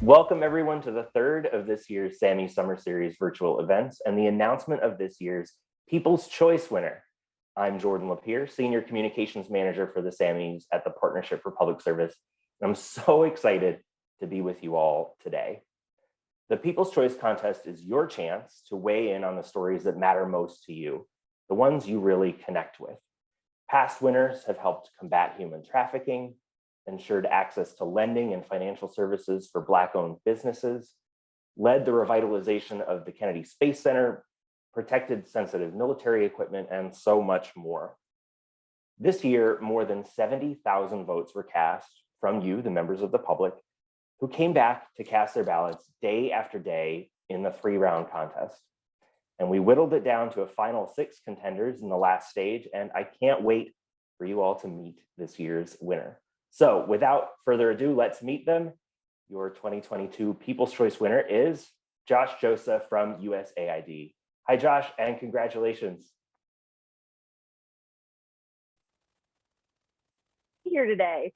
Welcome everyone to the third of this year's Sammies Summer Series virtual events and the announcement of this year's People's Choice winner. I'm Jordan Lapierre, Senior Communications Manager for the Sammies at the Partnership for Public Service. And I'm so excited to be with you all today. The People's Choice Contest is your chance to weigh in on the stories that matter most to you, the ones you really connect with. Past winners have helped combat human trafficking, ensured access to lending and financial services for Black-owned businesses, led the revitalization of the Kennedy Space Center, protected sensitive military equipment, and so much more. This year, more than 70,000 votes were cast from you, the members of the public, who came back to cast their ballots day after day in the 3-round contest. And we whittled it down to a final 6 contenders in the last stage, and I can't wait for you all to meet this year's winner. So without further ado, let's meet them. Your 2022 People's Choice winner is Josh Joseph from USAID. Hi, Josh, and congratulations. Here today.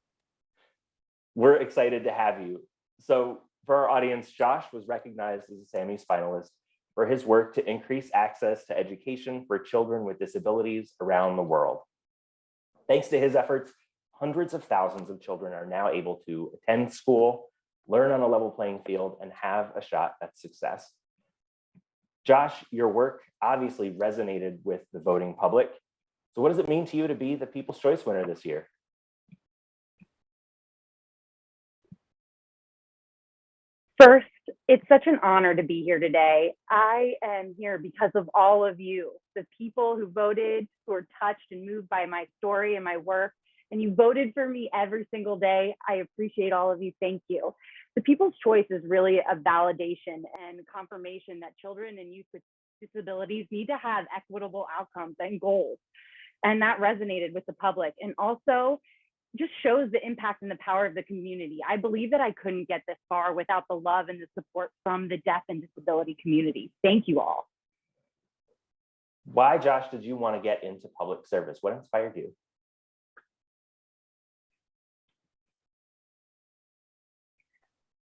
We're excited to have you. So for our audience, Josh was recognized as a Sammies finalist for his work to increase access to education for children with disabilities around the world. Thanks to his efforts, hundreds of thousands of children are now able to attend school, learn on a level playing field, and have a shot at success. Josh, your work obviously resonated with the voting public. So what does it mean to you to be the People's Choice winner this year? First, it's such an honor to be here today. I am here because of all of you, the people who voted, who are touched and moved by my story and my work, and you voted for me every single day. I appreciate all of you. Thank you. The People's Choice is really a validation and confirmation that children and youth with disabilities need to have equitable outcomes and goals. And that resonated with the public, and also just shows the impact and the power of the community. I believe that I couldn't get this far without the love and the support from the deaf and disability community. Thank you all. Why, Josh, did you want to get into public service? What inspired you?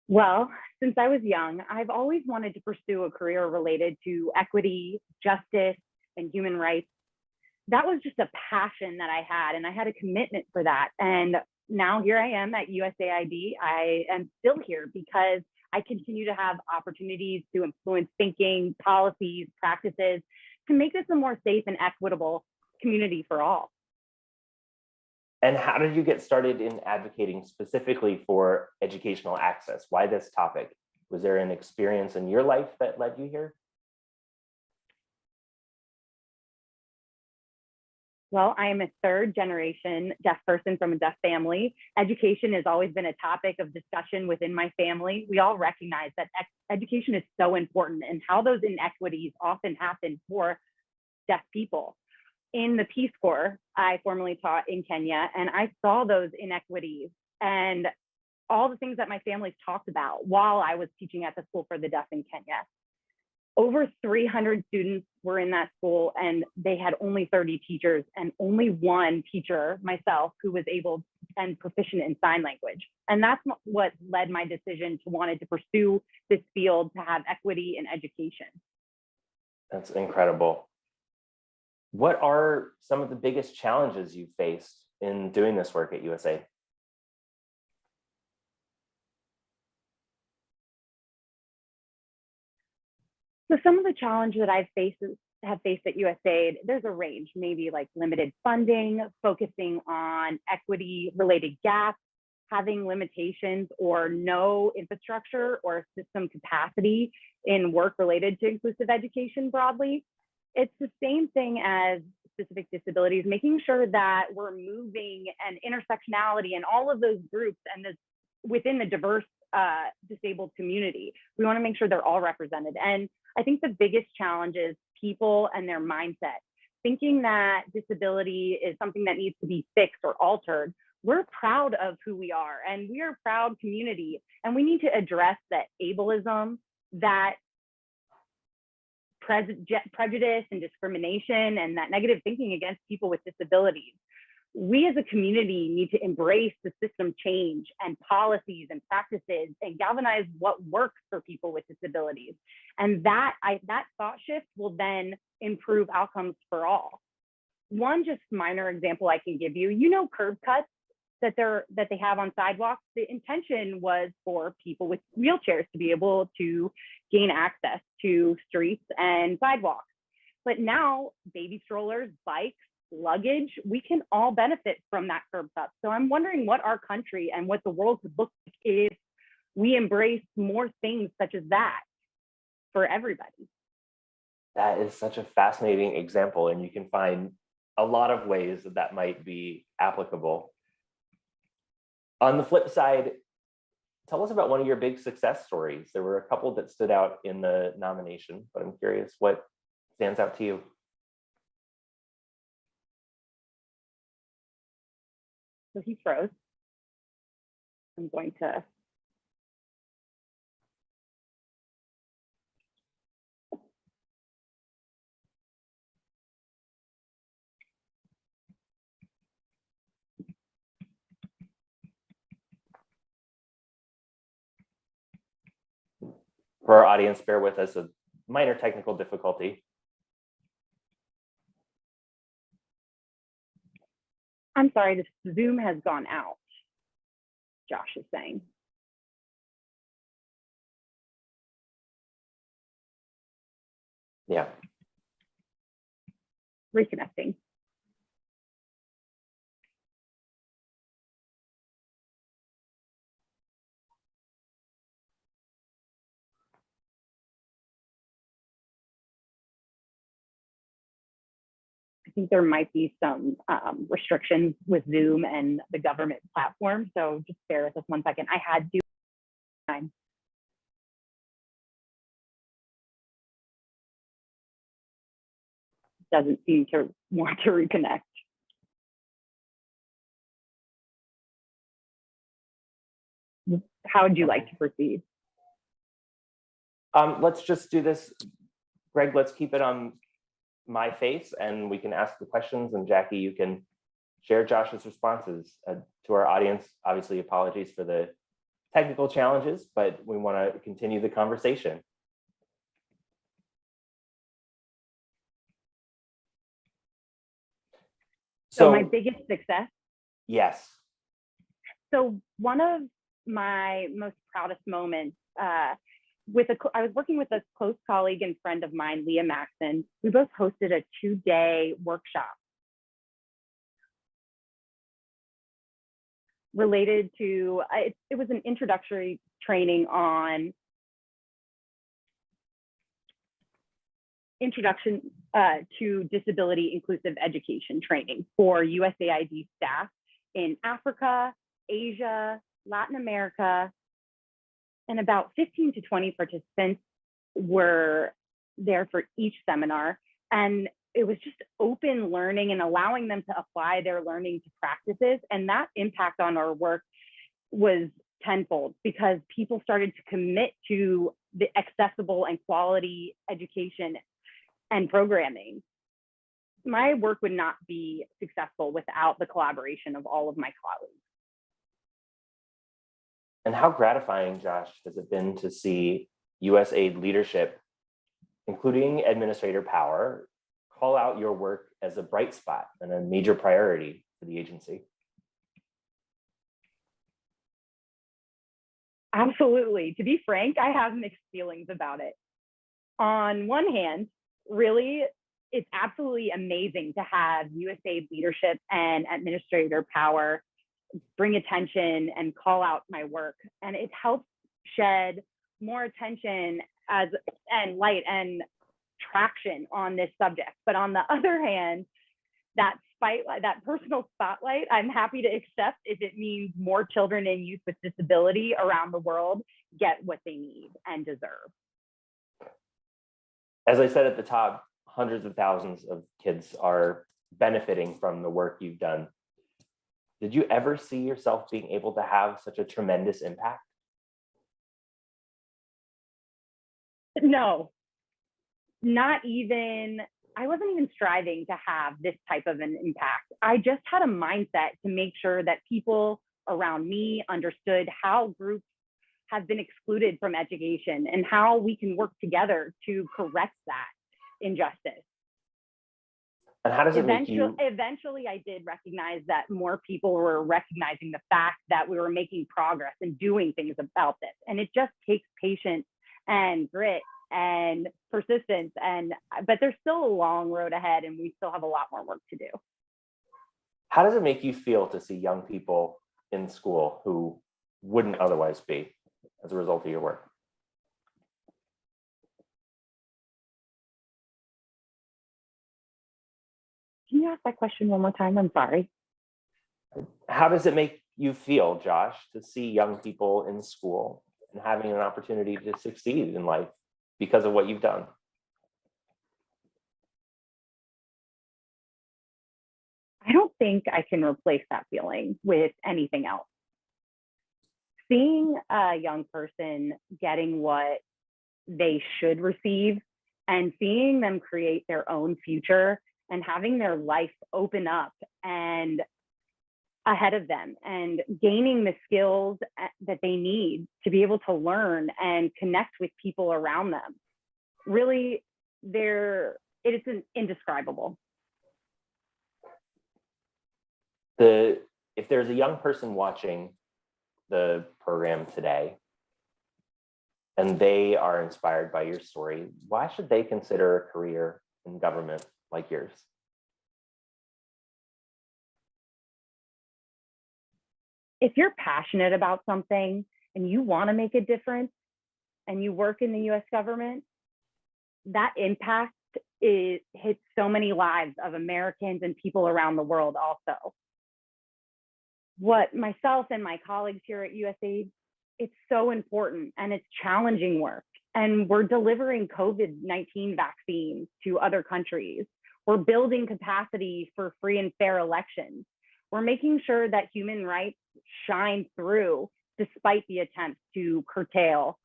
Well, since I was young, I've always wanted to pursue a career related to equity, justice, and human rights. That was just a passion that I had, and I had a commitment for that. And now here I am at USAID. I am still here because I continue to have opportunities to influence thinking, policies, practices to make this a more safe and equitable community for all. And how did you get started in advocating specifically for educational access? Why this topic? Was there an experience in your life that led you here? Well, I am a 3rd-generation deaf person from a deaf family. Education has always been a topic of discussion within my family. We all recognize that education is so important, and how those inequities often happen for deaf people. In the Peace Corps, I formerly taught in Kenya, and I saw those inequities and all the things that my family talked about while I was teaching at the School for the Deaf in Kenya. Over 300 students were in that school, and they had only 30 teachers, and only one teacher, myself, who was able and proficient in sign language. And that's what led my decision to wanted to pursue this field, to have equity in education. That's incredible. What are some of the biggest challenges you faced in doing this work at USA? So some of the challenges that have faced at USAID, there's a range, maybe like limited funding, focusing on equity related gaps, having limitations or no infrastructure or system capacity in work related to inclusive education broadly. It's the same thing as specific disabilities, making sure that we're moving and intersectionality and all of those groups and within the diverse disabled community. We want to make sure they're all represented. And I think the biggest challenge is people and their mindset, thinking that disability is something that needs to be fixed or altered. We're proud of who we are, and we are a proud community, and we need to address that ableism, that prejudice and discrimination, and that negative thinking against people with disabilities. we as a community need to embrace the system change and policies and practices and galvanize what works for people with disabilities. And that thought shift will then improve outcomes for all. One just minor example I can give you, curb cuts that they have on sidewalks. The intention was for people with wheelchairs to be able to gain access to streets and sidewalks. But now baby strollers, bikes, luggage, we can all benefit from that curb cut. So I'm wondering what our country and what the world could look like if we embrace more things such as that for everybody. That is such a fascinating example, and you can find a lot of ways that might be applicable. On the flip side, tell us about one of your big success stories. There were a couple that stood out in the nomination, but I'm curious what stands out to you. So he froze. I'm going to. For our audience, bear with us, a minor technical difficulty. I'm sorry, the Zoom has gone out, Josh is saying. Yeah. Reconnecting. I think there might be some restrictions with Zoom and the government platform. So just bear with us 1 second. I had to time. Doesn't seem to want to reconnect. How would you like to proceed? Let's just do this. Greg, let's keep it on my face and we can ask the questions, and Jackie, you can share Josh's responses. To our audience, obviously apologies for the technical challenges, but we want to continue the conversation. So my biggest success? Yes. So one of my most proudest moments, I was working with a close colleague and friend of mine, Leah Maxon. We both hosted a 2-day workshop related to, it was an introductory training on introduction to disability inclusive education training for USAID staff in Africa, Asia, Latin America, and about 15 to 20 participants were there for each seminar. And it was just open learning and allowing them to apply their learning to practices. And that impact on our work was tenfold because people started to commit to the accessible and quality education and programming. My work would not be successful without the collaboration of all of my colleagues. And how gratifying, Josh, has it been to see USAID leadership, including Administrator Power, call out your work as a bright spot and a major priority for the agency? Absolutely. To be frank, I have mixed feelings about it. On one hand, really, it's absolutely amazing to have USAID leadership and Administrator Power bring attention and call out my work. And it helps shed more attention and light and traction on this subject. But on the other hand, that personal spotlight, I'm happy to accept if it means more children and youth with disability around the world get what they need and deserve. As I said at the top, hundreds of thousands of kids are benefiting from the work you've done. Did you ever see yourself being able to have such a tremendous impact? No, not even I wasn't even striving to have this type of an impact. I just had a mindset to make sure that people around me understood how groups have been excluded from education and how we can work together to correct that injustice. And how does it make you? Eventually, I did recognize that more people were recognizing the fact that we were making progress and doing things about this. And it just takes patience and grit and persistence. But there's still a long road ahead, and we still have a lot more work to do. How does it make you feel to see young people in school who wouldn't otherwise be as a result of your work? Can you ask that question one more time? I'm sorry. How does it make you feel, Josh, to see young people in school and having an opportunity to succeed in life because of what you've done? I don't think I can replace that feeling with anything else. Seeing a young person getting what they should receive and seeing them create their own future and having their life open up and ahead of them and gaining the skills that they need to be able to learn and connect with people around them. Really, it is indescribable. If there's a young person watching the program today and they are inspired by your story, why should they consider a career in government like yours? If you're passionate about something and you want to make a difference and you work in the US government, that impact hits so many lives of Americans and people around the world also. What myself and my colleagues here at USAID, it's so important and it's challenging work. And we're delivering COVID-19 vaccines to other countries. We're building capacity for free and fair elections. We're making sure that human rights shine through despite the attempts to curtail.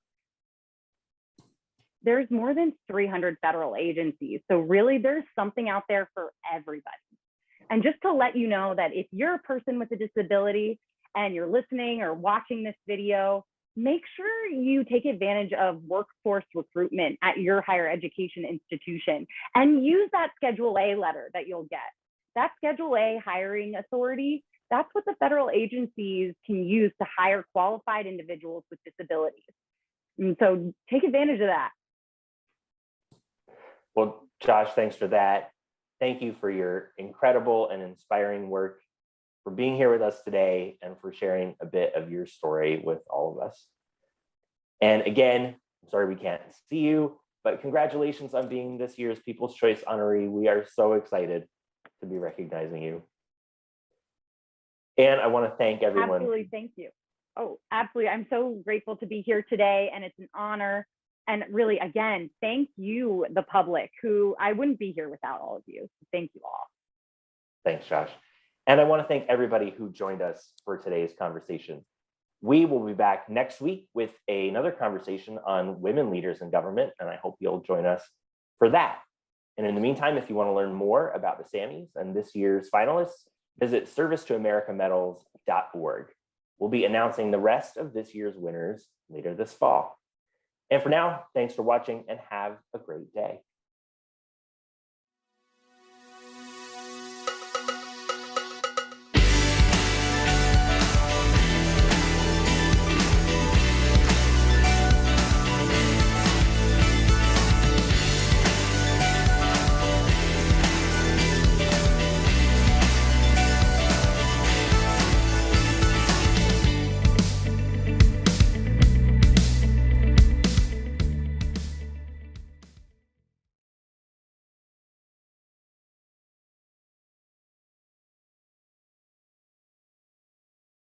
There's more than 300 federal agencies. So really there's something out there for everybody. And just to let you know that if you're a person with a disability and you're listening or watching this video, make sure you take advantage of workforce recruitment at your higher education institution and use that Schedule A letter that you'll get. That Schedule A hiring authority, that's what the federal agencies can use to hire qualified individuals with disabilities. And so take advantage of that. Well, Josh, thanks for that. Thank you for your incredible and inspiring work, for being here with us today, and for sharing a bit of your story with all of us. And again, I'm sorry we can't see you, but congratulations on being this year's People's Choice honoree. We are so excited to be recognizing you. And I want to thank everyone. Absolutely, thank you. Oh, absolutely. I'm so grateful to be here today, and it's an honor. And really, again, thank you, the public, who I wouldn't be here without all of you. Thank you all. Thanks, Josh. And I want to thank everybody who joined us for today's conversation. We will be back next week with another conversation on women leaders in government, and I hope you'll join us for that. And in the meantime, if you want to learn more about the Sammies and this year's finalists, visit servicetoamericamedals.org. We'll be announcing the rest of this year's winners later this fall. And for now, thanks for watching and have a great day.